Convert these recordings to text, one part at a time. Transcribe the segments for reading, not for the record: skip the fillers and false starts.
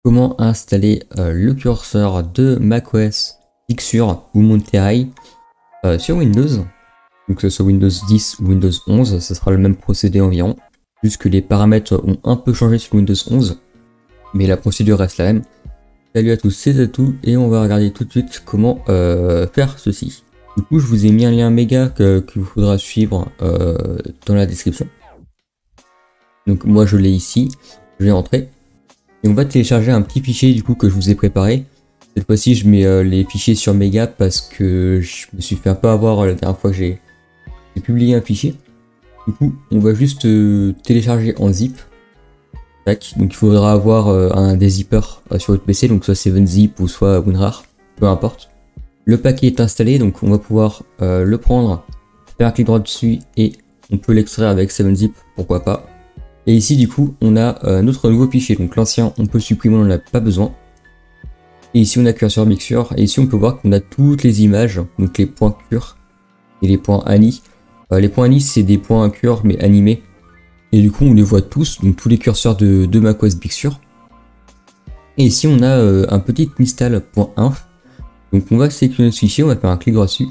comment installer le curseur de macOS Big Sur ou Monterey sur Windows. Donc que ce soit Windows 10 ou Windows 11, ce sera le même procédé environ. Juste que les paramètres ont un peu changé sur Windows 11, mais la procédure reste la même. Salut à tous, c'est Zatou et on va regarder tout de suite comment faire ceci. Du coup, je vous ai mis un lien méga que vous faudra suivre dans la description. Donc moi je l'ai ici, je vais entrer. Et on va télécharger un petit fichier du coup que je vous ai préparé. Cette fois-ci je mets les fichiers sur méga parce que je me suis fait un peu avoir la dernière fois que j'ai publié un fichier. Du coup on va juste télécharger en zip. Tac. Donc il faudra avoir un dézipper sur votre PC, donc soit 7zip ou soit WinRAR, peu importe. Le paquet est installé, donc on va pouvoir le prendre, faire un clic droit dessus et on peut l'extraire avec 7zip, pourquoi pas. Et ici du coup on a notre nouveau fichier, donc l'ancien on peut le supprimer, on n'en a pas besoin. Et ici on a curseur Big Sur, et ici on peut voir qu'on a toutes les images, donc les points cure et les points ani. Les points ani c'est des points cure mais animés. Et du coup on les voit tous, donc tous les curseurs de macOS Big Sur. Et ici on a un petit install.inf. Donc on va sélectionner ce fichier, on va faire un clic droit dessus.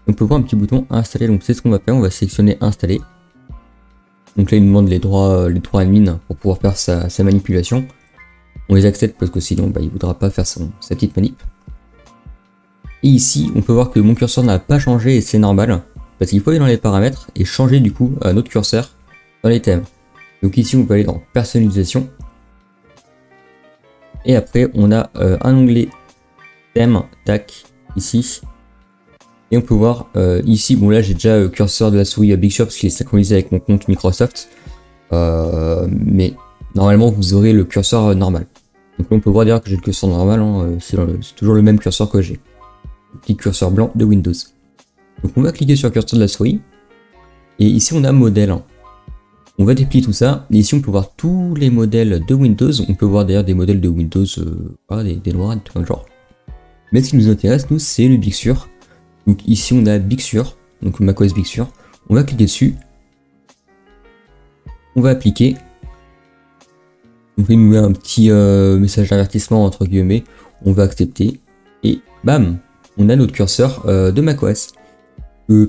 On peut voir un petit bouton installer, donc c'est ce qu'on va faire, on va sélectionner installer. Donc là il nous demande les droits admin pour pouvoir faire sa manipulation. On les accepte parce que sinon il ne voudra pas faire sa petite manip. Et ici on peut voir que mon curseur n'a pas changé et c'est normal. Parce qu'il faut aller dans les paramètres et changer du coup notre curseur dans les thèmes. Donc ici on peut aller dans personnalisation. Et après on a un onglet thème, tac, ici. Et on peut voir ici, bon là j'ai déjà curseur de la souris Big Sur parce qu'il est synchronisé avec mon compte Microsoft. Mais normalement vous aurez le curseur normal. Donc là on peut voir d'ailleurs que j'ai le curseur normal, hein, c'est toujours le même curseur que j'ai. Le petit curseur blanc de Windows. Donc on va cliquer sur le curseur de la souris. Et ici on a modèle. On va déplier tout ça. Et ici on peut voir tous les modèles de Windows. On peut voir d'ailleurs des modèles de Windows, des noirs, des trucs comme genre. Mais ce qui nous intéresse, nous, c'est le Big Sur. Donc ici on a Big Sur, donc macOS Big Sur. On va cliquer dessus. On va appliquer. Donc il nous met un petit message d'avertissement entre guillemets. On va accepter. Et bam, on a notre curseur de macOS.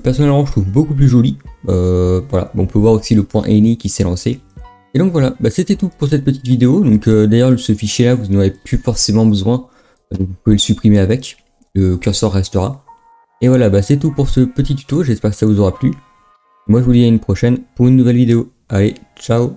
Personnellement je trouve beaucoup plus joli. Voilà, on peut voir aussi le point any qui s'est lancé. Et donc voilà, c'était tout pour cette petite vidéo. Donc d'ailleurs ce fichier là vous n'en avez plus forcément besoin. Donc vous pouvez le supprimer avec, le curseur restera. Et voilà, c'est tout pour ce petit tuto, j'espère que ça vous aura plu. Moi je vous dis à une prochaine pour une nouvelle vidéo. Allez, ciao!